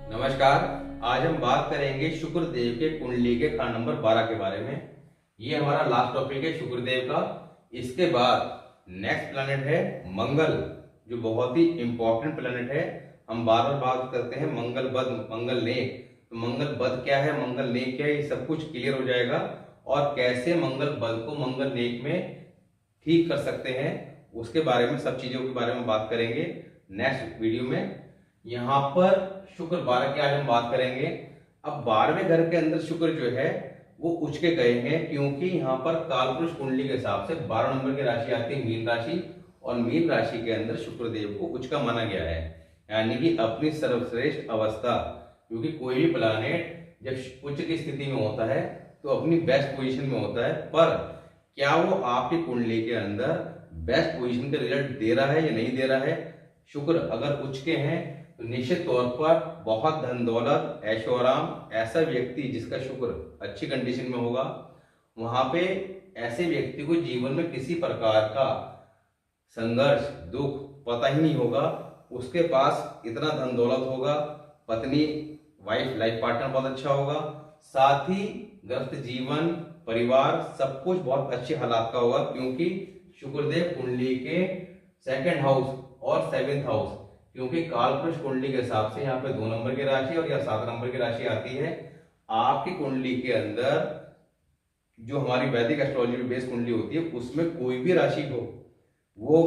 नमस्कार। आज हम बात करेंगे शुक्र देव के कुंडली के खंड नंबर 12 के बारे में। ये हमारा लास्ट टॉपिक है शुक्र देव का। इसके बाद नेक्स्ट प्लैनेट है मंगल, जो बहुत ही इंपॉर्टेंट प्लैनेट है। हम बार बार बात करते हैं मंगल बद मंगल नेक, तो मंगल बद क्या है, मंगल नेक क्या है, ये सब कुछ क्लियर हो जाएगा। और कैसे मंगल बद को मंगल नेक में ठीक कर सकते हैं, उसके बारे में, सब चीजों के बारे में बात करेंगे नेक्स्ट वीडियो में। यहाँ पर शुक्र 12 की आज हम बात करेंगे। अब 12वें घर के अंदर शुक्र जो है वो उच्च के गए हैं, क्योंकि यहाँ पर कालपुरुष कुंडली के हिसाब से 12 नंबर की राशि आती है मीन राशि, और मीन राशि के अंदर शुक्र देव को उच्च का माना गया है, यानी कि अपनी सर्वश्रेष्ठ अवस्था। क्योंकि कोई भी प्लैनेट जब उच्च की स्थिति में होता है तो अपनी बेस्ट पोजीशन में होता है, पर क्या वो आपकी कुंडली के अंदर बेस्ट पोजीशन का रिजल्ट दे रहा है या नहीं दे रहा है। शुक्र अगर उच्च के हैं तो निश्चित तौर पर बहुत धन दौलत ऐशो आराम, ऐसा व्यक्ति जिसका शुक्र अच्छी कंडीशन में होगा, वहां पे ऐसे व्यक्ति को जीवन में किसी प्रकार का संघर्ष दुख पता ही नहीं होगा। उसके पास इतना धन दौलत होगा, पत्नी वाइफ लाइफ पार्टनर बहुत अच्छा होगा, साथ ही ग्रस्त जीवन परिवार सब कुछ बहुत अच्छे हालात का होगा, क्योंकि शुक्रदेव कुंडली के सेकंड हाउस और सेवेंथ हाउस, क्योंकि कालपुरुष कुंडली के हिसाब से यहाँ पे 2 नंबर की राशि और या 7 नंबर की राशि आती है। आपकी कुंडली के अंदर जो हमारी वैदिक एस्ट्रोलॉजी में बेस कुंडली होती है, उसमें कोई भी राशि हो वो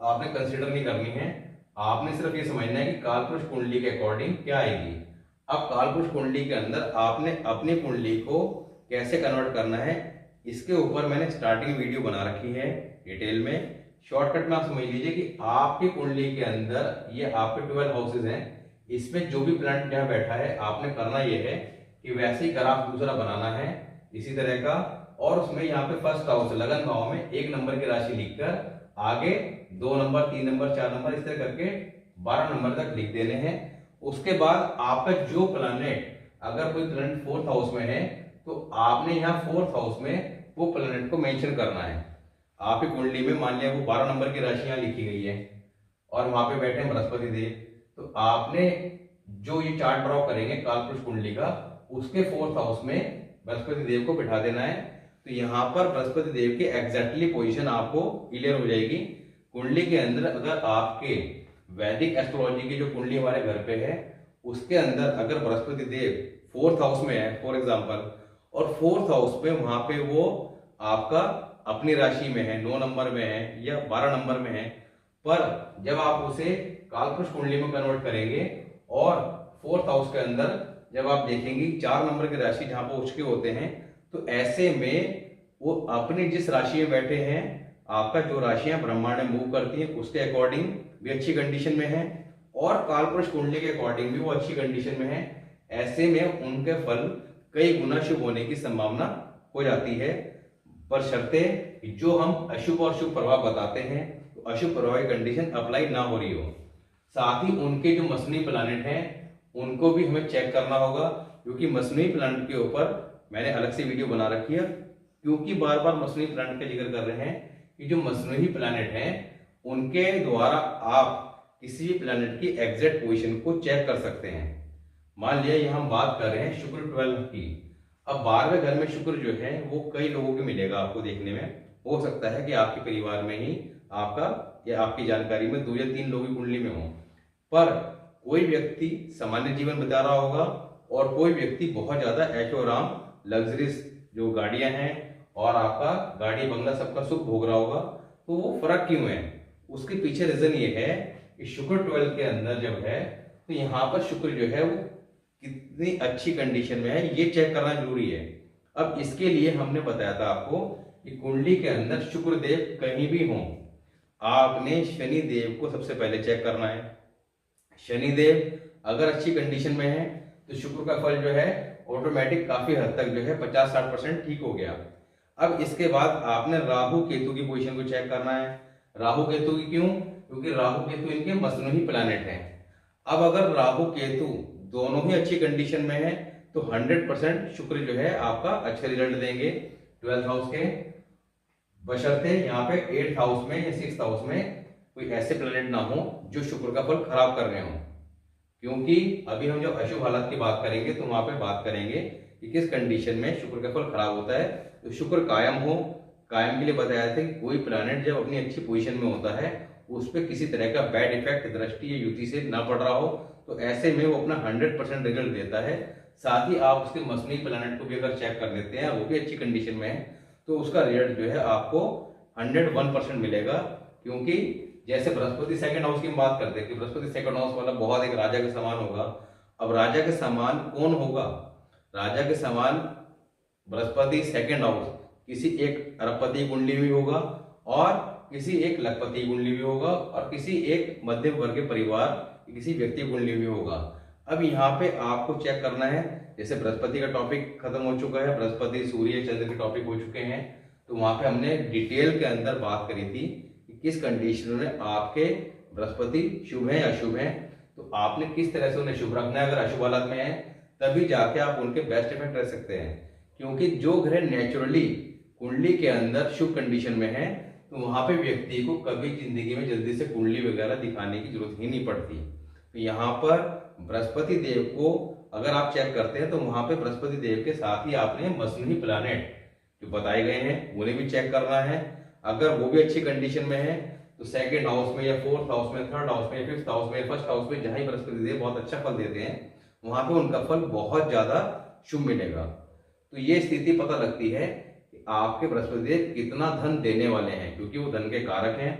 आपने कंसिडर नहीं करनी है। आपने सिर्फ ये समझना है कि कालपुरुष कुंडली के अकॉर्डिंग क्या आएगी। अब कालपुरुष कुंडली के अंदर आपने अपनी कुंडली को कैसे कन्वर्ट करना है, इसके ऊपर मैंने स्टार्टिंग वीडियो बना रखी है डिटेल में। शॉर्टकट में आप समझ लीजिए कि आपकी कुंडली के अंदर ये आपके 12 हाउसेज हैं, इसमें जो भी प्लैनेट जहां बैठा है आपने करना यह है कि वैसे ही ग्राफ दूसरा बनाना है इसी तरह का, और उसमें यहाँ पे फर्स्ट हाउस लगन भाव में 1 नंबर की राशि लिखकर आगे 2 नंबर 3 नंबर 4 नंबर इस तरह करके 12 नंबर तक लिख देने हैं। उसके बाद आपका जो प्लैनेट, अगर कोई प्लैनेट 4th हाउस में है तो आपने यहाँ 4th हाउस में वो प्लैनेट को मेंशन करना है। आपकी कुंडली में मान लिया वो 12 नंबर की राशि यहाँ लिखी गई है और वहां पे बैठे हैं बृहस्पति देव, तो आपने जो ये चार्ट ड्रॉ करेंगे कालपुरुष कुंडली का, उसके 4th हाउस में बृहस्पति देव को बिठा देना है। तो यहाँ पर बृहस्पति देव की एग्जैक्टली पोजीशन आपको क्लियर हो जाएगी कुंडली के अंदर। अगर आपके वैदिक एस्ट्रोलॉजी की जो कुंडली हमारे घर पे है उसके अंदर अगर बृहस्पति देव 4th हाउस में है फॉर एग्जाम्पल, और 4th हाउस पे वहां पे वो आपका अपनी राशि में है, 9 नंबर में है या 12 नंबर में है, पर जब आप उसे कालपुरुष कुंडली में कन्वर्ट करेंगे और 4th हाउस के अंदर जब आप देखेंगे 4 नंबर की राशि जहां पर उच्च के होते हैं, तो ऐसे में वो अपनी जिस राशि में बैठे हैं, आपका जो राशियां ब्रह्मांड में मूव करती हैं उसके अकॉर्डिंग भी अच्छी कंडीशन में है, और कालपुरुष कुंडली के अकॉर्डिंग भी वो अच्छी कंडीशन में है। ऐसे में उनके फल कई गुना शुभ होने की संभावना हो जाती है, पर शर्ते जो हम अशुभ और शुभ प्रभाव बताते हैं तो अशुभ प्रभाव की कंडीशन अप्लाई ना हो रही हो। साथ ही उनके जो मसनवी प्लैनेट हैं उनको भी हमें चेक करना होगा, क्योंकि मसनवी प्लैनेट के ऊपर मैंने अलग से वीडियो बना रखी है। क्योंकि बार बार मसनवी प्लैनेट का जिक्र कर रहे हैं कि जो मसनवी प्लैनेट हैं उनके द्वारा आप किसी भी प्लैनेट की एग्जैक्ट पोजीशन को चेक कर सकते हैं। मान लिया ये हम बात कर रहे हैं शुक्र 12 की। अब 12वें घर में शुक्र जो है वो कई लोगों को मिलेगा, आपको देखने में हो सकता है कि आपके परिवार में ही आपका या आपकी जानकारी में 2 या 3 लोगों की कुंडली में हो, पर कोई व्यक्ति सामान्य जीवन बिता रहा होगा और कोई व्यक्ति बहुत ज्यादा ऐशो आराम लग्जरीज जो गाड़ियां हैं और आपका गाड़ी बंगला सबका सुख भोग रहा होगा। तो वो फर्क क्यों है, उसके पीछे रीजन ये है कि शुक्र 12 के अंदर जब है तो यहाँ पर शुक्र जो है वो कितनी अच्छी कंडीशन में है ये चेक करना जरूरी है। अब इसके लिए हमने बताया था आपको कि कुंडली के अंदर शुक्र देव कहीं भी हो, आपने शनि देव को सबसे पहले चेक करना है। शनि देव अगर अच्छी कंडीशन में है तो शुक्र का फल जो है ऑटोमेटिक काफी हद तक जो है 50-60% ठीक हो गया। अब इसके बाद आपने राहु केतु की पोजीशन को चेक करना है। राहु केतु की क्यों, क्योंकि राहु केतु इनके मसनवी प्लैनेट हैं। अब अगर राहु केतु दोनों ही अच्छी कंडीशन में है तो 100% शुक्र जो है आपका अच्छे रिजल्ट देंगे 12th हाउस के, बशर्ते यहाँ पे 8th हाउस में या 6th हाउस में कोई ऐसे प्लैनेट ना हो जो शुक्र का फल खराब कर रहे हो। क्योंकि अभी हम जब अशुभ हालत की बात करेंगे तो वहां पे बात करेंगे कि किस कंडीशन में शुक्र का फल खराब होता है। तो शुक्र कायम हो, कायम के लिए बताया था कि कोई प्लैनेट जब अपनी अच्छी पोजीशन में होता है उस पर किसी तरह का बैड इफेक्ट दृष्टि या युति से ना पड़ रहा हो, तो ऐसे में वो अपना 100% रिजल्ट देता है। साथ ही आप उसके मसनी प्लैनेट को भी अगर चेक कर लेते हैं, वो भी अच्छी कंडीशन में है, तो उसका रिजल्ट जो है आपको 101% मिलेगा। क्योंकि जैसे बृहस्पति सेकंड हाउस की हम बात करते हैं कि बृहस्पति सेकंड हाउस वाला बहुत एक राजा के समान होगा। अब राजा के समान कौन होगा? राजा के समान बृहस्पति सेकंड हाउस किसी एक अरबपति कुंडली भी होगा और किसी एक लखपति कुंडली भी होगा और किसी एक मध्यम वर्ग के परिवार किसी व्यक्ति कुंडली भी होगा। अब यहाँ पे आपको चेक करना है, जैसे बृहस्पति का टॉपिक खत्म हो चुका है, बृहस्पति सूर्य चंद्र के टॉपिक हो चुके हैं, तो वहां पे हमने डिटेल के अंदर बात करी थी कि किस कंडीशन में आपके बृहस्पति शुभ है या अशुभ है, तो आपने किस तरह से उन्हें शुभ रखना है। अगर अशुभ हालत में है तभी जाके आप उनके बेस्ट इफेक्ट रह सकते हैं। क्योंकि जो ग्रह नेचुरली कुंडली के अंदर शुभ कंडीशन में है तो वहां पे व्यक्ति को कभी जिंदगी में जल्दी से कुंडली वगैरह दिखाने की जरूरत ही नहीं पड़ती। तो यहाँ पर बृहस्पति देव को अगर आप चेक करते हैं तो वहां पे बृहस्पति देव के साथ ही आपने मसनही प्लैनेट जो बताए गए हैं उन्हें भी चेक करना है। अगर वो भी अच्छी कंडीशन में है तो सेकंड हाउस में या फोर्थ हाउस में, थर्ड हाउस में, फिफ्थ हाउस में, फर्स्ट हाउस में जहां बृहस्पति देव बहुत अच्छा फल देते हैं वहां पे उनका फल बहुत ज्यादा शुभ मिलेगा। तो ये स्थिति पता लगती है कि आपके बृहस्पति देव कितना धन देने वाले हैं, क्योंकि वो धन के कारक हैं।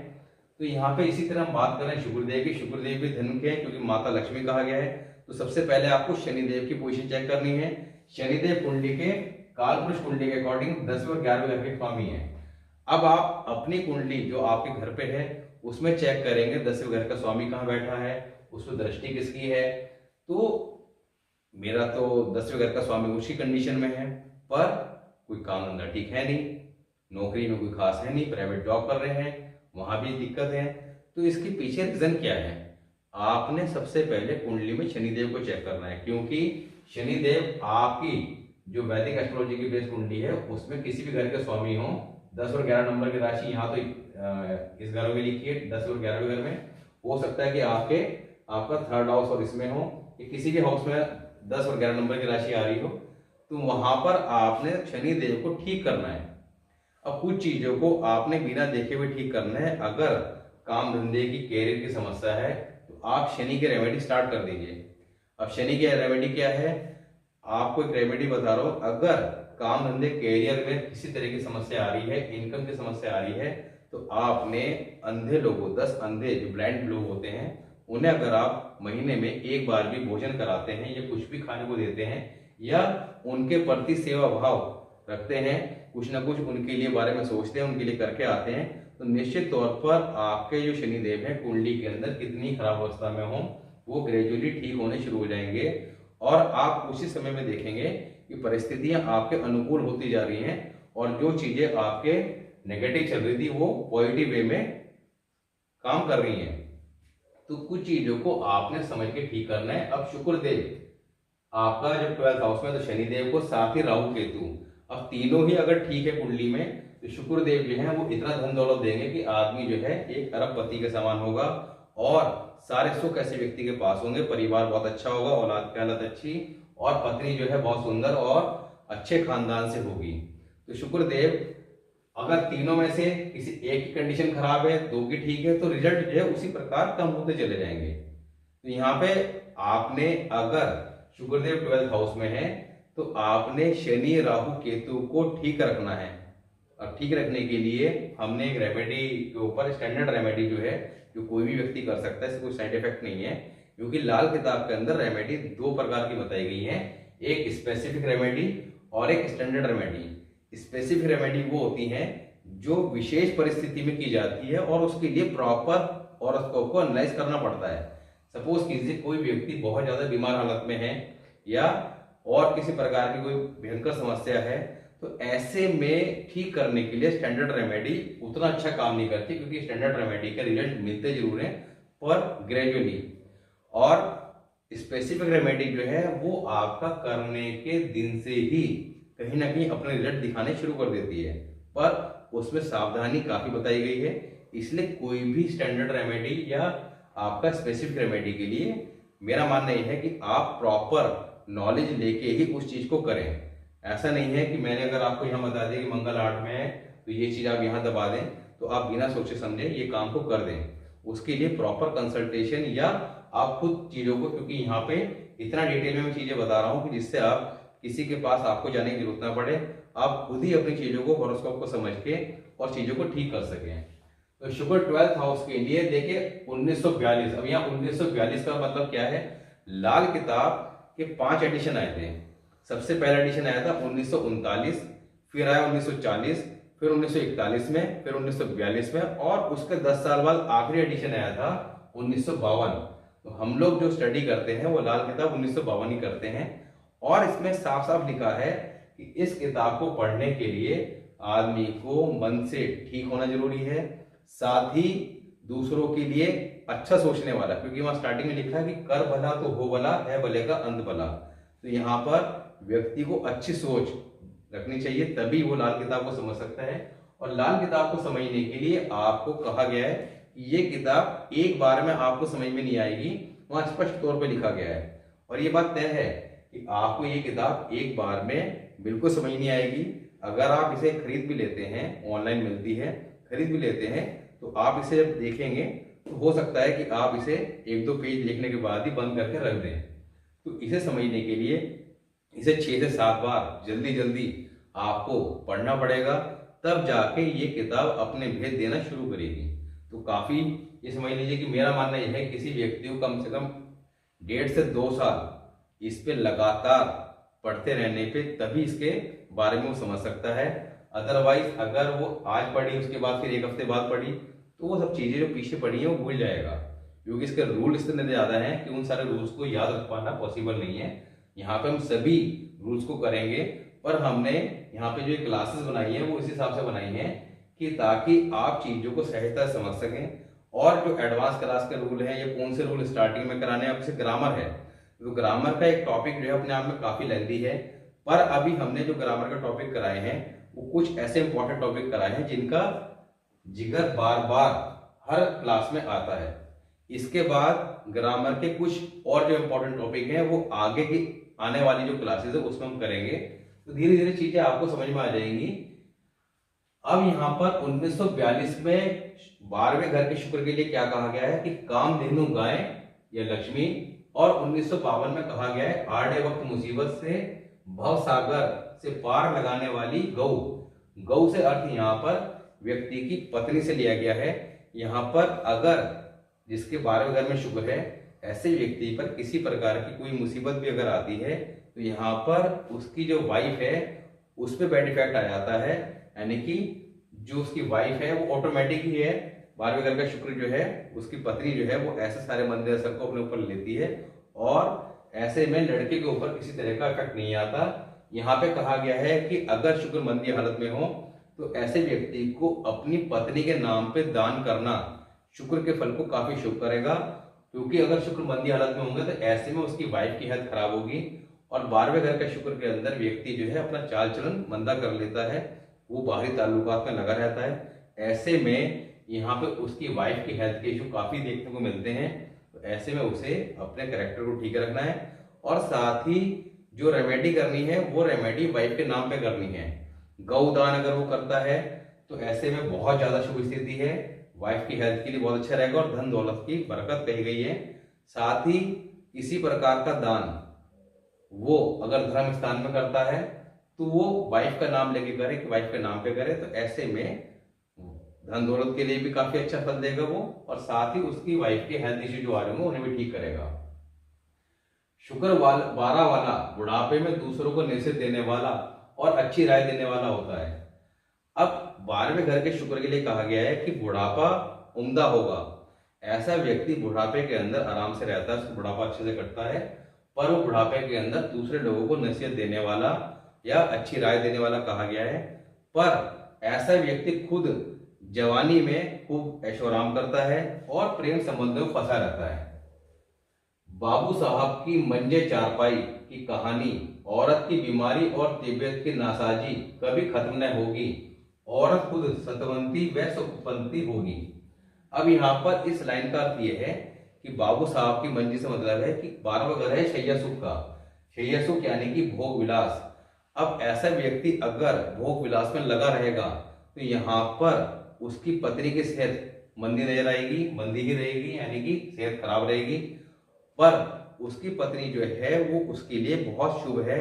तो यहाँ पे इसी तरह हम बात करें शुक्रदेव की, शुक्रदेव भी धन के हैं क्योंकि माता लक्ष्मी कहा गया है। तो सबसे पहले आपको शनिदेव की पोजीशन चेक करनी है। शनिदेव कुंडली के कालपुरुष कुंडली के अकॉर्डिंग 10वें और 11वें घर के स्वामी है। अब आप अपनी कुंडली जो आपके घर पे है उसमें चेक करेंगे 10वें घर का स्वामी कहाँ बैठा है, उसमें दृष्टि किसकी है। तो मेरा तो 10वें घर का स्वामी उसकी कंडीशन में है, पर कोई काम धंधा ठीक है नहीं, नौकरी में कोई खास है नहीं, प्राइवेट जॉब कर रहे हैं, वहां भी दिक्कत है। तो इसके पीछे रीजन क्या है? आपने सबसे पहले कुंडली में शनिदेव को चेक करना है, क्योंकि शनिदेव आपकी जो वैदिक एस्ट्रोलॉजी की बेस कुंडली है उसमें किसी भी घर के स्वामी हो, 10 और 11 नंबर की राशि यहाँ तो इस घरों में लिखी है, 10 और 11वें घर में हो सकता है कि आपका थर्ड हाउस और इसमें हो, कि किसी भी हाउस में 10 और 11 नंबर की राशि आ रही हो, तो वहां पर आपने शनिदेव को ठीक करना है। अब कुछ चीजों को आपने बिना देखे हुए ठीक करना है। अगर काम धंधे की, कैरियर की समस्या है तो आप शनि की रेमेडी स्टार्ट कर दीजिए। अब शनि की रेमेडी क्या है? आपको एक रेमेडी बता रहा हूं। अगर काम धंधे कैरियर में किसी तरह की समस्या आ रही है, इनकम की समस्या आ रही है, तो आपने अंधे लोगों, 10 अंधे जो ब्लाइंड लोग होते हैं उन्हें अगर आप महीने में एक बार भी भोजन कराते हैं या कुछ भी खाने को देते हैं या उनके प्रति सेवा भाव रखते हैं, कुछ ना कुछ उनके लिए बारे में सोचते हैं, उनके लिए करके आते हैं, तो निश्चित तौर पर आपके जो शनिदेव है कुंडली के अंदर कितनी खराब अवस्था में हो वो ग्रेजुअली ठीक होने शुरू हो जाएंगे और आप उसी समय में देखेंगे कि परिस्थितियां आपके अनुकूल होती जा रही हैं और जो चीजें आपके नेगेटिव चल रही थी वो पॉजिटिव वे में काम कर रही हैं। तो कुछ चीजों को आपने समझ के ठीक करना है। अब शुक्रदेव आपका जब 12th हाउस में, तो शनिदेव को साथ ही राहु केतु, अब तीनों ही अगर ठीक है कुंडली में तो शुक्रदेव जो है वो इतना धन दौलत देंगे कि आदमी जो है एक अरबपति के समान होगा और सारे सुख ऐसे व्यक्ति के पास होंगे, परिवार बहुत अच्छा होगा, औलाद की हालत अच्छी और पत्नी जो है बहुत सुंदर और अच्छे खानदान से होगी। तो शुक्रदेव अगर तीनों में से किसी एक की कंडीशन खराब है, दो की ठीक है, तो रिजल्ट जो है उसी प्रकार कम होते चले जाएंगे। तो यहाँ पे आपने अगर शुक्रदेव 12th हाउस में है तो आपने शनि राहु केतु को ठीक रखना है। और ठीक रखने के लिए हमने एक रेमेडी के ऊपर, स्टैंडर्ड रेमेडी जो है जो कोई भी व्यक्ति कर सकता है, इससे कोई साइड इफेक्ट नहीं है, क्योंकि लाल किताब के अंदर रेमेडी दो प्रकार की बताई गई है, एक स्पेसिफिक रेमेडी और एक स्टैंडर्ड रेमेडी। स्पेसिफिक रेमेडी वो होती है जो विशेष परिस्थिति में की जाती है और उसके लिए प्रॉपर हॉरोस्कोप को एनालाइज करना पड़ता है। सपोज कीजिए कोई व्यक्ति बहुत ज्यादा बीमार हालत में है या और किसी प्रकार की कोई भयंकर समस्या है, तो ऐसे में ठीक करने के लिए स्टैंडर्ड रेमेडी उतना अच्छा काम नहीं करती, क्योंकि स्टैंडर्ड रेमेडी के रिजल्ट मिलते जरूर हैं पर ग्रेजुअली, और स्पेसिफिक रेमेडी जो है वो आपका करने के दिन से ही कहीं ना कहीं अपने रिजल्ट दिखाने शुरू कर देती है, पर उसमें सावधानी काफी बताई गई है। इसलिए कोई भी स्टैंडर्ड रेमेडी या आपका स्पेसिफिक रेमेडी के लिए 3 से 5 दिन का टाइम लेना है। 3 से 5 दिन के अंदर रिजल्ट दिखेगा। 3 से 5 दिन के अंदर रिजल्ट दिखने के बाद आपको मेरा मानना यह है कि आप प्रॉपर नॉलेज लेके ही उस चीज को करें। ऐसा नहीं है कि मैंने अगर आपको यहाँ बता दिया कि मंगल 8 में है तो ये चीज आप यहाँ दबा दें तो आप बिना सोचे समझे ये काम को कर दें। उसके लिए प्रॉपर कंसल्टेशन या आप खुद चीजों को, क्योंकि यहाँ पे इतना डिटेल में मैं चीजें बता रहा हूँ कि जिससे आप किसी के पास आपको जाने की जरूरत ना पड़े, आप खुद ही अपनी चीजों को हॉरोस्कोप को समझ के और चीजों को ठीक कर सकें। तो शुक्र 12th हाउस के लिए देखिए 1942। अब यहाँ 1942 का मतलब क्या है, लाल किताब के 5 एडिशन आए थे। सबसे पहला एडिशन आया था 1939, फिर आया 1940, फिर 1941 में, फिर 1942 में, और उसके 10 साल बाद आखिरी एडिशन आया था 1952। तो हम लोग जो स्टडी करते हैं वो लाल किताब 1952 ही करते हैं। और इसमें साफ साफ लिखा है कि इस किताब को पढ़ने के लिए आदमी को मन से ठीक होना जरूरी है, साथ ही दूसरों के लिए अच्छा सोचने वाला, क्योंकि वहां स्टार्टिंग में लिखा है कि कर भला तो हो भला, है भले का अंत भला। तो यहाँ पर व्यक्ति को अच्छी सोच रखनी चाहिए, तभी वो लाल किताब को समझ सकता है। और लाल किताब को समझने के लिए आपको कहा गया है कि ये किताब एक बार में आपको समझ में नहीं आएगी, वहां स्पष्ट तौर पे लिखा गया है। और ये बात तय है कि आपको ये किताब एक बार में बिल्कुल समझ नहीं आएगी। अगर आप इसे खरीद भी लेते हैं, ऑनलाइन मिलती है, खरीद भी लेते हैं, तो आप इसे जब देखेंगे तो हो सकता है कि आप इसे 1-2 पेज देखने के बाद ही बंद करके रख दें। तो इसे समझने के लिए इसे 6 से 7 बार जल्दी जल्दी आपको पढ़ना पड़ेगा, तब जाके ये किताब अपने भेद देना शुरू करेगी। तो काफी ये समझ लीजिए कि मेरा मानना यह है किसी व्यक्ति को कम से कम 1.5 से 2 साल इस पे लगातार पढ़ते रहने पे तभी इसके बारे में वो समझ सकता है। अदरवाइज अगर वो आज पढ़ी उसके बाद फिर 1 हफ्ते बाद पढ़ी तो वो सब चीजें जो पीछे पढ़ी है वो भूल जाएगा, क्योंकि इसके रूल इतने ज्यादा हैं कि उन सारे रूल्स को याद रख पाना पॉसिबल नहीं है। यहाँ पे हम सभी रूल्स को करेंगे, पर हमने यहाँ पे जो क्लासेस बनाई है वो इस हिसाब से बनाई है कि ताकि आप चीजों को सहजता से समझ सकें। और जो एडवांस क्लास के रूल है, ये कौन से रूल स्टार्टिंग में कराने हैं, आपसे ग्रामर है तो ग्रामर का एक टॉपिक जो है अपने आप में काफी लेंथी है, पर अभी हमने जो ग्रामर का टॉपिक कराए हैं वो कुछ ऐसे इंपॉर्टेंट टॉपिक कराए हैं जिनका जिक्र बार बार हर क्लास में आता है। इसके बाद ग्रामर के कुछ और जो इंपॉर्टेंट टॉपिक हैं वो आगे की आने वाली जो क्लासेस है उसमें हम करेंगे, तो धीरे धीरे चीजें आपको समझ में आ जाएंगी। अब यहाँ पर 1942 में 12वें घर के शुक्र के लिए क्या कहा गया है कि कामधेनु गाय या लक्ष्मी, और 1952 में कहा गया है आड़े वक्त मुसीबत से भव सागर से पार लगाने वाली गौ। गौ से अर्थ यहाँ पर व्यक्ति की पत्नी से लिया गया है। यहाँ पर अगर जिसके 12वें घर में शुक्र है, ऐसे व्यक्ति पर किसी प्रकार की कोई मुसीबत भी अगर आती है तो यहाँ पर उसकी जो वाइफ है उस पर बैड इफेक्ट आ जाता है, यानी कि जो उसकी वाइफ है वो ऑटोमेटिक ही है, 12वें घर का शुक्र जो है उसकी पत्नी जो है वो ऐसे सारे मंदिर असर को अपने ऊपर लेती है, और ऐसे में लड़के के ऊपर किसी तरह का इफेक्ट नहीं आता। यहाँ पे कहा गया है कि अगर शुक्र मंदी हालत में हो तो ऐसे व्यक्ति को अपनी पत्नी के नाम पे दान करना शुक्र के फल को काफी शुभ करेगा, क्योंकि अगर शुक्र मंदी हालत में होंगे तो ऐसे में उसकी वाइफ की हेल्थ खराब होगी। और 12वें घर के शुक्र के अंदर व्यक्ति जो है अपना चाल चलन मंदा कर लेता है, वो बाहरी ताल्लुकात में लगा रहता है। ऐसे में यहाँ पे उसकी वाइफ की हेल्थ के इशू काफी देखने को मिलते हैं, तो ऐसे में उसे अपने कैरेक्टर को ठीक रखना है। और साथ ही जो रेमेडी करनी है वो रेमेडी वाइफ के नाम पे करनी है। गौदान अगर वो करता है तो ऐसे में बहुत ज्यादा शुभ स्थिति है, वाइफ की हेल्थ के लिए बहुत अच्छा रहेगा और धन दौलत की बरकत कही गई है। साथ ही किसी प्रकार का दान वो अगर धर्म स्थान में करता है तो वो वाइफ का नाम लेके करे कि वाइफ के नाम पे करे, तो ऐसे में धन दौलत के लिए भी काफी अच्छा फल देगा वो, और साथ ही उसकी वाइफ के हेल्थ इश्यू जो आ रहे होंगे उन्हें भी ठीक करेगा। शुक्र 12 वाला बुढ़ापे में दूसरों को निश्चित देने वाला और अच्छी राय देने वाला होता है। अब 12वें घर के शुक्र के लिए कहा गया है कि बुढ़ापा उम्दा होगा। ऐसा व्यक्ति बुढ़ापे के अंदर आराम से रहता है, उसको बुढ़ापा अच्छे से कटता है, पर वो बुढ़ापे के अंदर दूसरे लोगों को नसीहत देने वाला या अच्छी राय देने वाला कहा गया है। पर ऐसा व्यक्ति खुद जवानी में खूब ऐशोआराम करता है और प्रेम संबंधों में फंसा रहता है। बाबू साहब की मंजे चारपाई की कहानी, औरत की बीमारी और तबीयत की नासाजी कभी खत्म न होगी, औरत खुद सतवंती व सुखपंती होगी। अब यहाँ पर इस लाइन का अर्थ यह है कि कि बाबू साहब की मंजिल से मतलब है कि 12वां घर है शैया सुख का। शैया सुख यानी कि भोग विलास। अब ऐसा व्यक्ति अगर भोग विलास में लगा रहेगा तो यहाँ पर उसकी पत्नी की सेहत मंदी नजर आएगी, मंदी ही रहेगी, यानी कि सेहत खराब रहेगी। पर उसकी पत्नी जो है वो उसके लिए बहुत शुभ है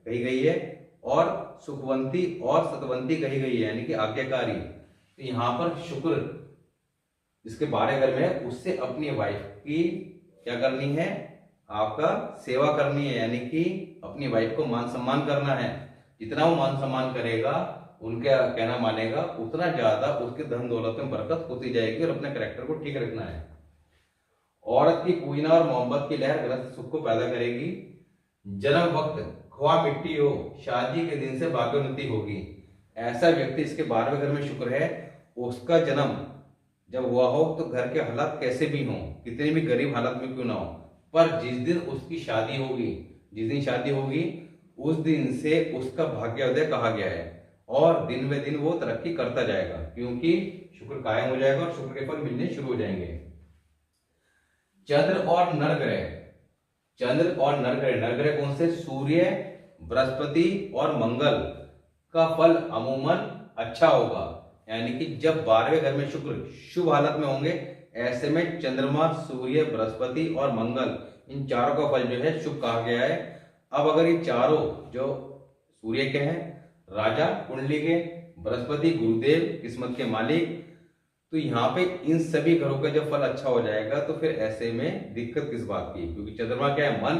कही गई है, और सुखवंती और सतवंती कही गई है, यानी कि आज्ञाकारी। तो यहाँ पर शुक्र जिसके 12 घर में है उससे अपनी वाइफ की क्या करनी है, आपका सेवा करनी है, यानी कि अपनी वाइफ को मान सम्मान करना है। जितना वो मान सम्मान करेगा, उनका कहना मानेगा, उतना ज्यादा उसके धन दौलत में बरकत होती जाएगी और अपने कैरेक्टर को ठीक रखना है। औरत की पूजना और मोहब्बत की लहर गृहस्थ सुख को पैदा करेगी। जन्म वक्त ख्वाह मिट्टी हो, शादी के दिन से भाग्योन्नति होगी। ऐसा व्यक्ति इसके 12वें घर में शुक्र है, उसका जन्म जब हुआ हो तो घर के हालात कैसे भी हों, कितने भी गरीब हालत में क्यों ना हो, पर जिस दिन उसकी शादी होगी, जिस दिन शादी होगी उस दिन से उसका भाग्योदय कहा गया है, और दिन ब दिन वो तरक्की करता जाएगा, क्योंकि शुक्र कायम हो जाएगा और शुक्र के फल मिलने शुरू हो जाएंगे। चंद्र और नरग्रह, चंद्र और नरग्रह, नरग्रह कौन से, सूर्य, बृहस्पति और मंगल का फल अमूमन अच्छा होगा। यानी कि जब 12वें घर में शुक्र शुभ हालत में होंगे, ऐसे में चंद्रमा, सूर्य, बृहस्पति और मंगल, इन चारों का फल जो है शुभ कहा गया है। अब अगर ये चारों जो सूर्य के हैं राजा कुंडली के, बृहस्पति गुरुदेव किस्मत के मालिक, तो यहाँ पे इन सभी घरों का जब फल अच्छा हो जाएगा तो फिर ऐसे में दिक्कत किस बात की, क्योंकि चंद्रमा क्या है, मन।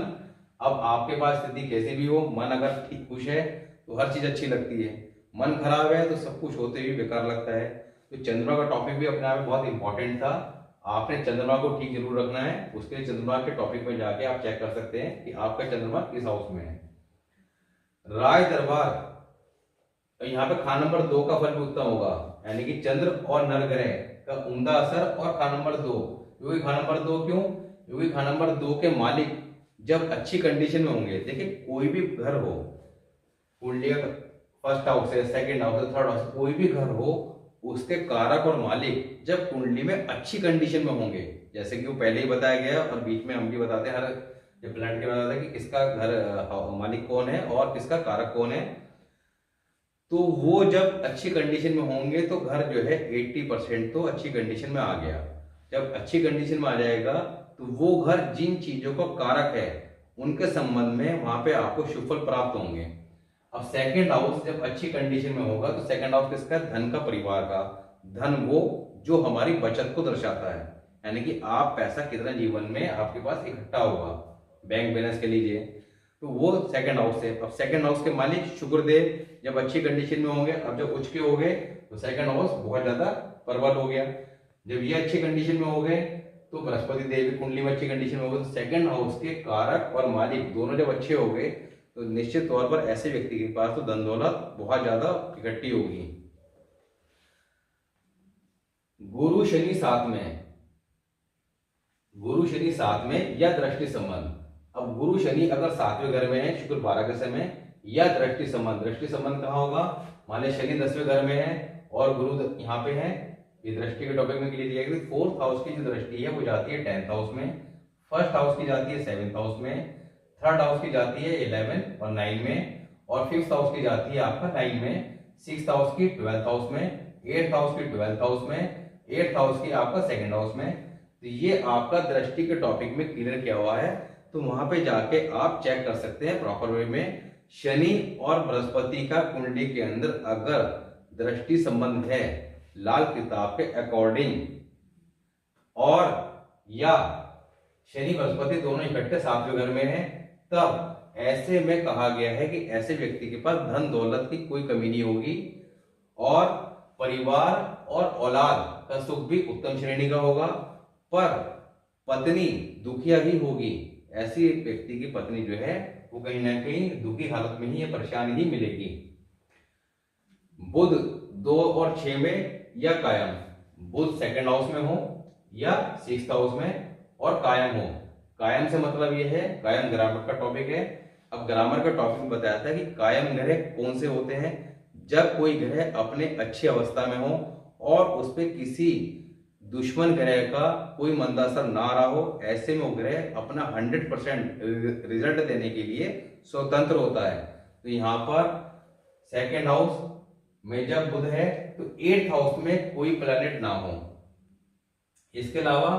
अब आपके पास स्थिति कैसी भी हो, मन अगर ठीक खुश है तो हर चीज अच्छी लगती है, मन खराब है तो सब कुछ होते हुए बेकार लगता है। तो चंद्रमा का टॉपिक भी अपने आप में बहुत इंपॉर्टेंट था, आपने चंद्रमा को ठीक जरूर रखना है। उसके लिए चंद्रमा के टॉपिक में जाके आप चेक कर सकते हैं कि आपका चंद्रमा किस हाउस में है। राय दरबार, तो यहाँ पे खान नंबर 2 का फल भी उत्तम होगा, यानी कि चंद्र और नरग्रह का उम्दा असर। और खान नंबर 2, क्योंकि खान नंबर 2 क्यों, क्योंकि खान नंबर 2 के मालिक जब अच्छी कंडीशन में होंगे, देखिए कोई भी घर हो, कुंडली का फर्स्ट हाउस है, सेकंड हाउस है, थर्ड हाउस, कोई भी घर हो, उसके कारक और मालिक जब कुंडली में अच्छी कंडीशन में होंगे, जैसे कि वो पहले ही बताया गया और बीच में हम भी बताते हैं, हर जो प्लैनेट के बताते हैं कि किसका घर मालिक कौन है और किसका कारक कौन है। तो वो जब अच्छी कंडीशन में होंगे तो घर जो है 80% तो अच्छी कंडीशन में आ गया। जब अच्छी कंडीशन में आ जाएगा तो वो घर जिन चीजों का कारक है उनके संबंध में वहां पे आपको शुभ फल प्राप्त होंगे। अब सेकंड हाउस जब अच्छी कंडीशन में होगा तो सेकंड हाउस किसका, धन का, परिवार का। धन वो जो हमारी बचत को दर्शाता है, यानी कि आप पैसा कितना जीवन में आपके पास इकट्ठा होगा, बैंक बैलेंस के लीजिए, तो वो सेकंड हाउस है। अब सेकंड हाउस के मालिक शुक्रदेव जब अच्छी कंडीशन में होंगे, अब जब उच्च के हो गए तो सेकंड हाउस बहुत ज्यादा प्रबल हो गया। जब ये अच्छी कंडीशन में हो गए तो बृहस्पति देव की कुंडली में अच्छी कंडीशन में हो गए, तो सेकंड हाउस के कारक और मालिक दोनों जब अच्छे हो गए तो निश्चित तौर पर ऐसे व्यक्ति के पास तो धन दौलत बहुत ज्यादा इकट्ठी होगी। गुरु शनि साथ में, गुरु शनि साथ में या दृष्टि संबंध। अब गुरु शनि अगर 7वें घर में है शुक्र 12 के समय, या दृष्टि संबंध, दृष्टि संबंध कहाँ होगा, मान लीजिए शनि 10वें घर में है और गुरु यहाँ पे है, ये दृष्टि के टॉपिक में क्लियर दिया गया। 4th हाउस की जो दृष्टि है वो जाती है 10th हाउस में, फर्स्ट हाउस की जाती है 7th हाउस में, थर्ड हाउस की जाती है 11 और 9 में, और 5th हाउस की जाती है आपका 9 में, 6th हाउस की 12th हाउस में, 8th हाउस की 12th हाउस में, 8th हाउस की आपका सेकंड हाउस में। तो ये आपका दृष्टि के टॉपिक में क्लियर किया हुआ है, तो वहां पे जाके आप चेक कर सकते हैं प्रॉपर वे में। शनि और बृहस्पति का कुंडली के अंदर अगर दृष्टि संबंध है लाल किताब के अकॉर्डिंग, और या शनि बृहस्पति दोनों इकट्ठे 7वें घर में है, तब ऐसे में कहा गया है कि ऐसे व्यक्ति के पास धन दौलत की कोई कमी नहीं होगी, और परिवार और औलाद का सुख भी उत्तम श्रेणी का होगा, पर पत्नी दुखिया ही होगी। ऐसी व्यक्ति की पत्नी जो है वो कहीं ना कहीं दुखी हालत में ही या परेशान ही मिलेगी। बुध 2 और 6 में या कायम, बुध सेकंड हाउस में हो या 6th हाउस में और कायम हो। कायम से मतलब ये है, कायम ग्रामर का टॉपिक है। अब ग्रामर का टॉपिक बताया था कि कायम ग्रह कौन से होते हैं, जब कोई ग्रह अपने अच्छी अवस्था में हो और उस पर किसी दुश्मन ग्रह का कोई मंदा असर ना रहा हो, ऐसे में वो ग्रह अपना 100% रिजल्ट देने के लिए स्वतंत्र होता है। तो यहाँ पर सेकेंड हाउस में जब बुध है तो 8th हाउस में कोई प्लैनेट ना हो। इसके अलावा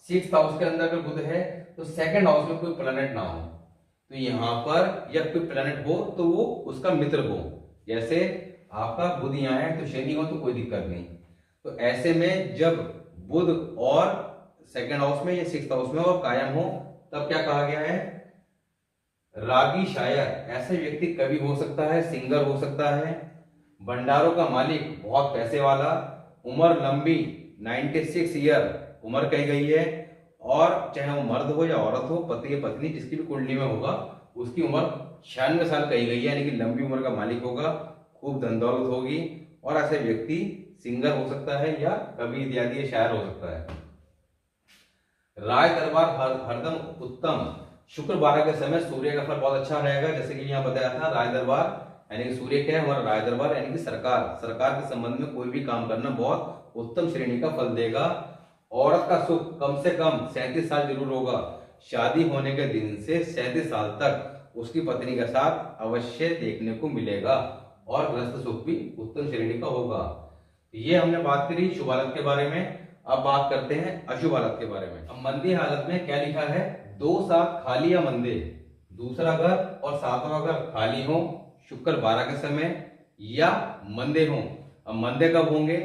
6th हाउस के अंदर अगर बुध है तो सेकेंड हाउस में कोई प्लैनेट ना हो। तो यहाँ पर या कोई प्लैनेट हो तो वो उसका मित्र हो। जैसे आपका बुध यहाँ है तो शनि हो तो कोई दिक्कत नहीं। तो ऐसे में जब बुध और सेकेंड हाउस में या 6th हाउस में और कायम हो तब क्या कहा गया है, रागी शायर ऐसे व्यक्ति कवि हो सकता है, सिंगर हो सकता है, भंडारों का मालिक बहुत पैसे वाला, उम्र लंबी 96 ईयर उम्र कही गई है, और चाहे वो मर्द हो या औरत हो, पति या पत्नी जिसकी भी कुंडली में होगा उसकी उम्र 96 साल कही गई है, यानी कि लंबी उम्र का मालिक होगा, खूब धन दौलत होगी, और ऐसे व्यक्ति सिंगर हो सकता है या कवि इत्यादि या शायर हो सकता है। राय दरबार हरदम उत्तम, शुक्र 12 के समय सूर्य का फल बहुत अच्छा रहेगा। जैसे कि यहाँ बताया था, राय दरबार यानी कि सूर्य क्या है हमारा, राय दरबार यानी कि सरकार के संबंध में कोई भी काम करना बहुत उत्तम श्रेणी का फल देगा। औरत का सुख कम से कम 37 साल जरूर होगा। शादी होने के दिन से 37 साल तक उसकी पत्नी का साथ अवश्य देखने को मिलेगा, और गृहस्थ सुख भी उत्तम श्रेणी का होगा। ये हमने बात करी शुभ हालत के बारे में। अब बात करते हैं अशुभ हालत के बारे में। अब मंदी हालत में क्या लिखा है, 2 7 खाली या मंदे, दूसरा घर और 7वां घर खाली हो, शुक्र 12 के समय या मंदे हो। अब मंदे कब होंगे,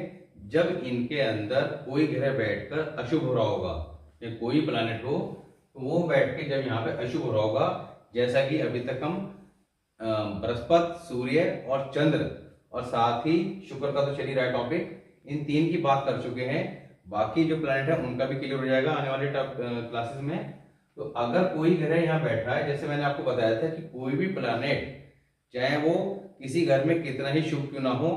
जब इनके अंदर कोई ग्रह बैठकर अशुभ हो रहा होगा, या कोई प्लैनेट हो तो वो बैठ के जब यहाँ पे अशुभ हो रहा होगा। जैसा कि अभी तक हम बृहस्पति, सूर्य और चंद्र और साथ ही शुक्र का तो चल ही रहा है टॉपिक, इन 3 की बात कर चुके हैं। बाकी जो प्लैनेट है उनका भी क्लियर हो जाएगा आने वाले क्लासेस में। तो अगर कोई ग्रह यहाँ बैठा है, जैसे मैंने आपको बताया था कि कोई भी प्लैनेट चाहे वो किसी घर में कितना ही शुभ क्यों ना हो,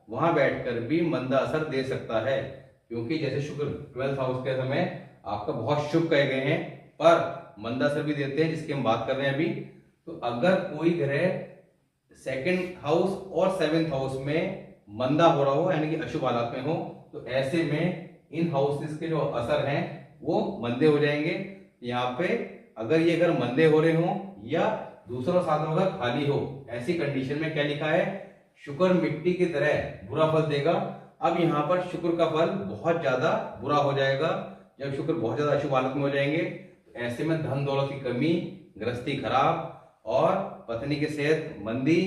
वहां बैठकर भी मंदा असर दे सकता है। क्योंकि जैसे शुक्र 12th हाउस के समय आपका बहुत शुभ कहे गए हैं, पर मंदा असर भी देते हैं, जिसकी हम बात कर रहे हैं अभी। तो अगर कोई ग्रह सेकंड हाउस और 7th हाउस में मंदा हो रहा हो, यानी कि अशुभ हालत में हो, तो ऐसे में इन हाउसेस के जो असर हैं वो मंदे हो जाएंगे। यहाँ पे अगर ये अगर मंदे हो रहे हो या दूसरा 7वां घर खाली हो, ऐसी कंडीशन में क्या लिखा है, शुक्र मिट्टी की तरह बुरा फल देगा। अब यहाँ पर शुक्र का फल बहुत ज्यादा बुरा हो जाएगा। जब शुक्र बहुत ज्यादा अशुभ हालत में हो जाएंगे तो ऐसे में धन दौलत की कमी, गृहस्थी खराब और पत्नी की सेहत मंदी,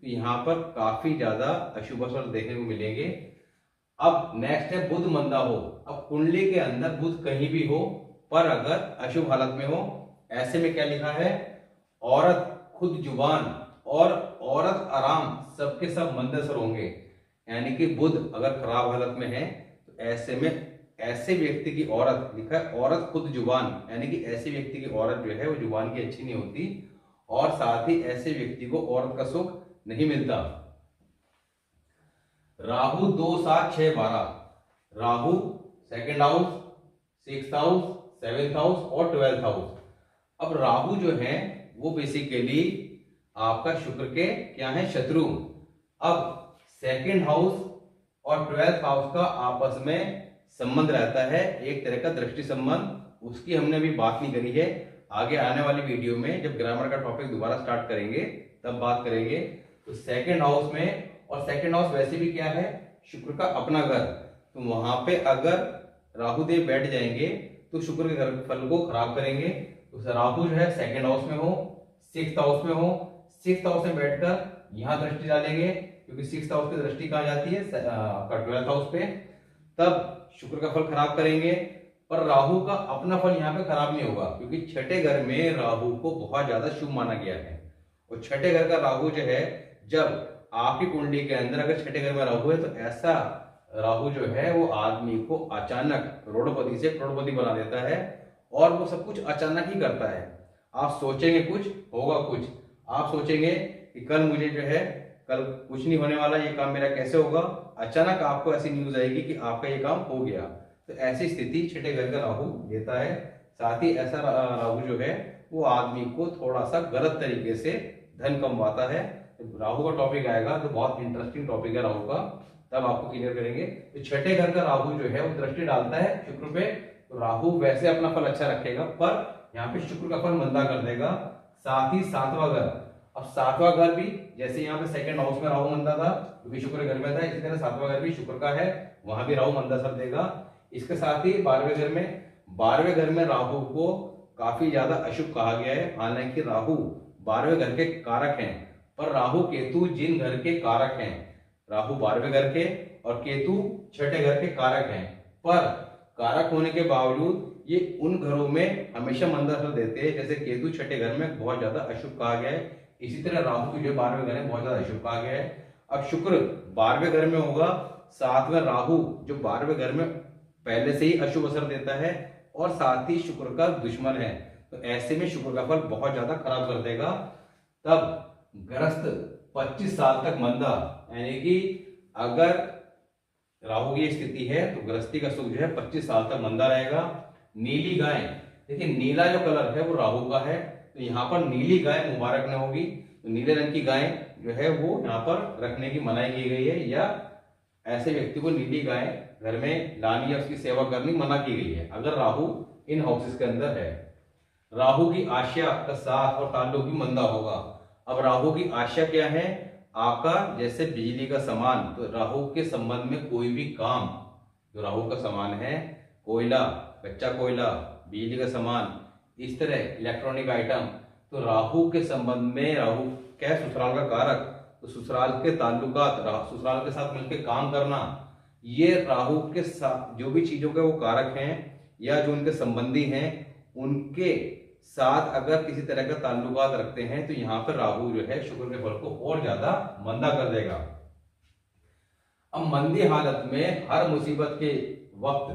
तो यहाँ पर काफी ज्यादा अशुभ असर देखने को मिलेंगे। अब नेक्स्ट है बुध मंदा हो। अब कुंडली के अंदर बुध कहीं भी हो पर अगर अशुभ हालत में हो, ऐसे में क्या लिखा है, औरत खुद जुबान और औरत आराम सबके सब मंद असर होंगे। यानी कि बुध अगर खराब हालत में है तो ऐसे में ऐसे व्यक्ति की औरत, लिखा है औरत खुद जुबान, यानी कि ऐसे व्यक्ति की औरत जो है वो जुबान की अच्छी नहीं होती, और साथ ही ऐसे व्यक्ति को औरत का सुख नहीं मिलता। Rahu 2 7 6 12, Rahu second house, 6th house, 7th house और 12th हाउस। अब राहु जो है वो बेसिकली आपका शुक्र के क्या है, शत्रु। अब सेकंड हाउस और 12th हाउस का आपस में संबंध रहता है, एक तरह का दृष्टि संबंध, उसकी हमने अभी बात नहीं करी है। आगे आने वाली वीडियो में जब ग्रामर का टॉपिक दोबारा स्टार्ट करेंगे तब बात करेंगे। तो सेकंड हाउस में, और सेकंड हाउस वैसे भी क्या है, शुक्र का अपना घर, तो वहां पे अगर राहुदेव बैठ जाएंगे तो शुक्र के घर फल को खराब करेंगे। तो राहु जो है सेकंड हाउस में हो, 6th हाउस में हो, 6th हाउस में बैठकर यहाँ दृष्टि डालेंगे, क्योंकि 6th हाउस की दृष्टि कहाँ जाती है, आपका 12th हाउस पे, तब शुक्र का फल खराब करेंगे। पर राहु का अपना फल यहाँ पे खराब नहीं होगा, क्योंकि छठे घर में राहु को बहुत ज्यादा शुभ माना गया है। और छठे घर का राहु जो है, जब आपकी कुंडली के अंदर अगर छठे घर में राहु है तो ऐसा राहु जो है वो आदमी को अचानक करोड़पति से करोड़पति बना देता है, और वो सब कुछ अचानक ही करता है। आप सोचेंगे कुछ होगा कुछ, आप सोचेंगे कि कल मुझे जो है, कल कुछ नहीं होने वाला, ये काम मेरा कैसे होगा, अचानक आपको ऐसी न्यूज आएगी कि आपका ये काम हो गया। तो ऐसी स्थिति छठे घर का राहु देता है। साथ ही ऐसा राहु जो है वो आदमी को थोड़ा सा गलत तरीके से धन कमवाता है। राहु का टॉपिक आएगा तो बहुत इंटरेस्टिंग टॉपिक है राहु का, तब आपको क्लियर करेंगे। तो छठे घर का राहु जो है वो दृष्टि डालता है शुक्र पे, तो राहु वैसे अपना फल अच्छा रखेगा, पर यहाँ पे शुक्र का फल मंदा कर देगा। साथ ही सातवां घर, अब सातवां घर भी जैसे यहाँ पे सेकंड हाउस में राहु मंदा था क्योंकि शुक्र घर में था, इसी तरह सातवां घर भी शुक्र का है, वहां भी राहु मंदा असर देगा। इसके साथ ही 12वें घर में राहु को काफी ज्यादा अशुभ कहा गया है। हालांकि राहु 12वें घर के कारक हैं, पर राहु केतु जिन घर के कारक हैं, राहु 12वें घर के और केतु छठे घर के कारक हैं, पर कारक होने के बावजूद ये उन घरों में हमेशा मंदा असर देते हैं, जैसे केतु छठे घर में बहुत ज्यादा अशुभ कहा गया है, इसी तरह राहु की जो 12वें घर में बहुत ज्यादा अशुभ कहा गया है। अब शुक्र 12वें घर में होगा, साथ में राहु जो 12वें घर में पहले से ही अशुभ असर देता है और साथ ही शुक्र का दुश्मन है, तो ऐसे में शुक्र का फल बहुत ज्यादा खराब कर देगा। तब ग्रस्त 25 साल तक मंदा, यानी कि अगर राहु की स्थिति है तो गृहस्थी का सुख जो है 25 साल तक मंदा रहेगा। नीली गाय, देखिए नीला जो कलर है वो राहु का है, तो यहाँ पर नीली गाय मुबारक न होगी, तो नीले रंग की गाय जो है वो यहाँ पर रखने की मनाही की गई है, या ऐसे व्यक्ति को नीली गाय घर में लानी या उसकी सेवा करनी मना की गई है अगर राहु इन हाउसेस के अंदर है। राहु की आशा का साथ और ताल्लुक भी मंदा होगा। अब राहु की आशा क्या है, आपका जैसे बिजली का सामान, तो राहु के संबंध में कोई भी काम जो राहु का सामान है, कोयला, कच्चा कोयला, बिजली का सामान, इस तरह इलेक्ट्रॉनिक आइटम, तो राहु के संबंध में, राहु क्या है ससुराल का कारक, तो ससुराल के ताल्लुकात, ससुराल के साथ मिलकर काम करना, ये राहु के साथ जो भी चीजों के वो कारक हैं या जो उनके संबंधी हैं उनके साथ अगर किसी तरह का ताल्लुकात रखते हैं, तो यहाँ पर राहु जो है शुक्र के फल को और ज्यादा मंदा कर देगा। अब मंदी हालत में हर मुसीबत के वक्त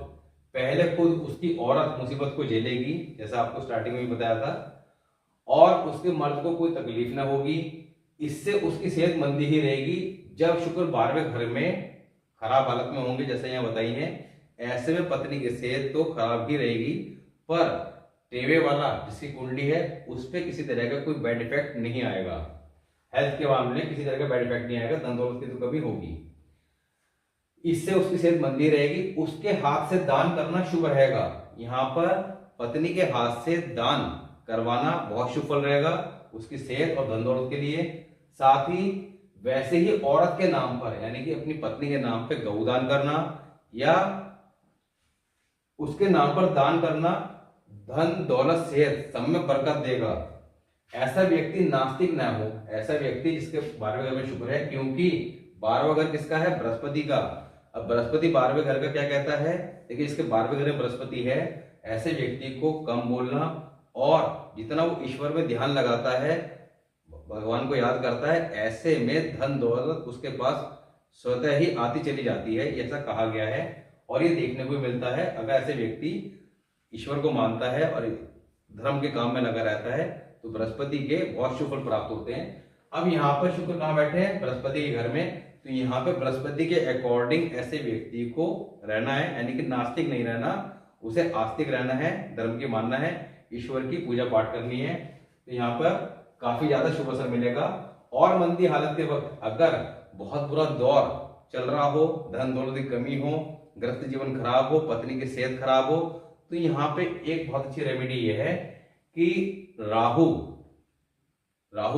पहले खुद उसकी औरत मुसीबत को झेलेगी, जैसा आपको स्टार्टिंग में भी बताया था, और उसके मर्द को कोई तकलीफ ना होगी, इससे उसकी सेहत मंदी ही रहेगी। जब शुक्र 12वें घर में खराब हालत में होंगे जैसे यहाँ बताई है, ऐसे में पत्नी की सेहत तो खराब ही रहेगी, पर टेवे वाला जिसकी कुंडली है उस पर किसी तरह का कोई बैड इफेक्ट नहीं आएगा, हेल्थ के मामले में किसी तरह का बैड इफेक्ट नहीं आएगा, धन दौलत की तो कभी होगी, इससे उसकी सेहत मंदी रहेगी। उसके हाथ से दान करना शुभ रहेगा, यहाँ पर पत्नी के हाथ से दान करवाना बहुत शुभ फल रहेगा उसकी सेहत और धन दौलत के लिए। साथ ही वैसे ही औरत के नाम पर, यानी कि अपनी पत्नी के नाम पे गौदान करना या उसके नाम पर दान करना धन दौलत सेहत सब में बरकत देगा। ऐसा व्यक्ति नास्तिक ना हो, ऐसा व्यक्ति जिसके 12वें घर में शुक्र है, क्योंकि 12वां घर किसका है, बृहस्पति का। अब बृहस्पति 12वें घर का क्या कहता है, देखिए इसके 12वें घर में बृहस्पति है, ऐसे व्यक्ति को कम बोलना और जितना वो ईश्वर में ध्यान लगाता है, भगवान को याद करता है, ऐसे में धन दौलत उसके पास स्वतः ही आती चली जाती है, ऐसा कहा गया है। और ये देखने को मिलता है अगर ऐसे व्यक्ति ईश्वर को मानता है और धर्म के काम में लगा रहता है, तो बृहस्पति के बहुत शुभ फल प्राप्त होते हैं। अब यहाँ पर शुक्र कहाँ बैठे हैं, बृहस्पति के घर में, तो यहाँ पे बृहस्पति के अकॉर्डिंग ऐसे व्यक्ति को रहना है, यानी कि नास्तिक नहीं रहना, उसे आस्तिक रहना है, धर्म की मानना है, ईश्वर की पूजा पाठ करनी है, तो यहाँ पर काफी ज्यादा शुभ असर मिलेगा। और मंदी हालत के वक्त अगर बहुत बुरा दौर चल रहा हो, धन दौलत की कमी हो, ग्रस्त जीवन खराब हो, पत्नी की सेहत खराब हो, तो यहाँ पे एक बहुत अच्छी रेमेडी ये है कि राहु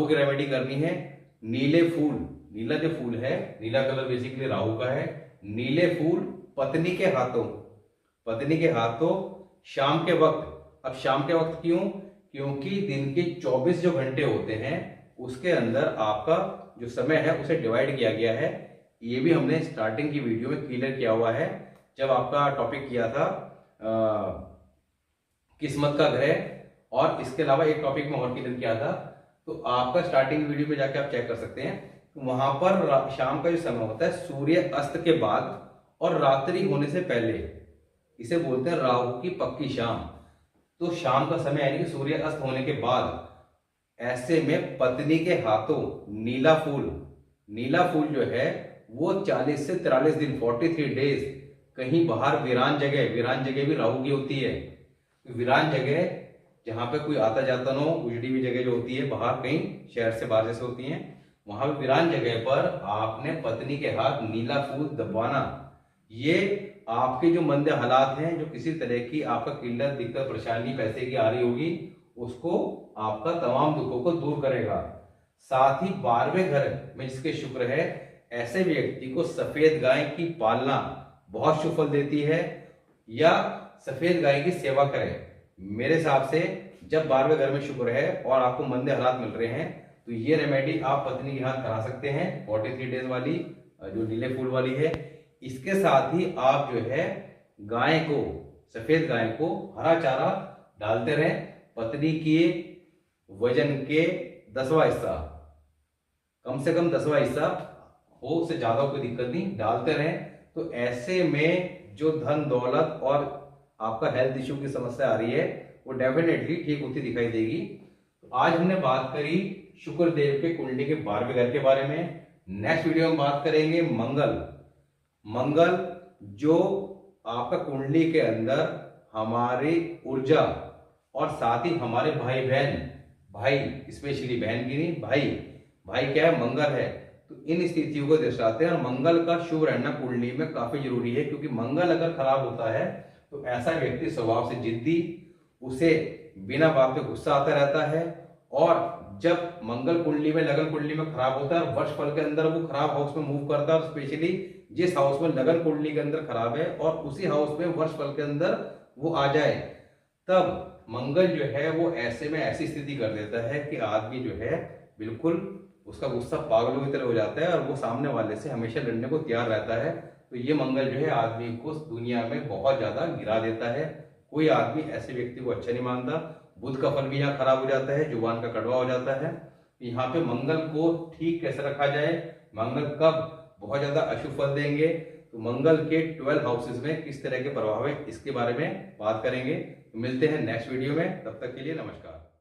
की रेमेडी करनी है। नीले फूल, नीला जो फूल है, नीला कलर बेसिकली राहु का है, नीले फूल पत्नी के हाथों शाम के वक्त। अब शाम के वक्त क्यों, क्योंकि दिन के 24 जो घंटे होते हैं उसके अंदर आपका जो समय है उसे डिवाइड किया गया है। ये भी हमने स्टार्टिंग की वीडियो में क्लियर किया हुआ है, जब आपका टॉपिक किया था किस्मत का ग्रह, और इसके अलावा एक टॉपिक में और क्लियर किया था, तो आपका स्टार्टिंग वीडियो में जाके आप चेक कर सकते हैं। तो वहां पर शाम का जो समय होता है सूर्य अस्त के बाद और रात्रि होने से पहले, इसे बोलते हैं राहु की पक्की शाम। तो शाम का समय यानी कि सूर्य अस्त होने के बाद, ऐसे में पत्नी के हाथों नीला फूल जो है वो 40 से 43 दिन 43 डेज कहीं बाहर वीरान जगह भी राहु की होती है। वीरान जगह जहां पे कोई आता जाता ना हो, उजड़ी हुई जगह जो होती है बाहर, कहीं शहर से बाहर जैसे होती हैं, वहां पे वीरान जगह पर आपने पत्नी के हाथ नीला फूल दबाना। ये आपके जो मंदे हालात हैं, जो किसी तरह की आपका किल्लत, दिक्कत, परेशानी पैसे की आ रही होगी, उसको आपका तमाम दुखों को दूर करेगा। साथ ही 12वें घर में जिसके शुक्र है, ऐसे व्यक्ति को सफेद गाय की पालना बहुत शुभ फल देती है, या सफेद गाय की सेवा करें। मेरे हिसाब से जब 12वें घर में शुक्र है और आपको मंदे हालात मिल रहे हैं, तो ये रेमेडी आप पत्नी के हाथ करा सकते हैं, 43 डेज वाली, जो नीले फूल वाली है। इसके साथ ही आप जो है गाय को, सफेद गाय को हरा चारा डालते रहें। पत्नी के वजन के 10वां हिस्सा, कम से कम 10वां हिस्सा हो, उससे ज्यादा कोई दिक्कत नहीं, डालते रहें। तो ऐसे में जो धन दौलत और आपका हेल्थ इश्यू की समस्या आ रही है, वो डेफिनेटली ठीक होती दिखाई देगी। तो आज हमने बात करी शुक्र देव के कुंडली के 12वें घर के बारे में। नेक्स्ट वीडियो में बात करेंगे मंगल जो आपका कुंडली के अंदर हमारी ऊर्जा और साथ ही हमारे भाई बहन, भाई स्पेशली बहन की नहीं, भाई क्या है, मंगल है। तो इन स्थितियों को दर्शाते हैं, और मंगल का शुभ रहना कुंडली में काफी जरूरी है, क्योंकि मंगल अगर खराब होता है तो ऐसा व्यक्ति स्वभाव से जिद्दी, उसे बिना बात पे गुस्सा आता रहता है। और जब मंगल कुंडली में, लगन कुंडली में खराब होता है, वर्ष फल के अंदर वो खराब हाउस में मूव करता है, और स्पेशली जिस हाउस में लगन कुंडली के अंदर खराब है और उसी हाउस में वर्ष फल के अंदर वो आ जाए, तब मंगल जो है वो ऐसे में ऐसी स्थिति कर देता है कि आदमी जो है बिल्कुल उसका गुस्सा पागलों की तरह हो जाता है, और वो सामने वाले से हमेशा लड़ने को तैयार रहता है। तो ये मंगल जो है आदमी को दुनिया में बहुत ज्यादा गिरा देता है। कोई आदमी ऐसे व्यक्ति को अच्छा नहीं मानता। बुध का फल भी यहाँ खराब हो जाता है, जुबान का कड़वा हो जाता है। यहाँ पे मंगल को ठीक कैसे रखा जाए, मंगल कब बहुत ज्यादा अशुभ फल देंगे, तो मंगल के 12 हाउसेस में किस तरह के प्रभाव है, इसके बारे में बात करेंगे। मिलते हैं नेक्स्ट वीडियो में, तब तक के लिए नमस्कार।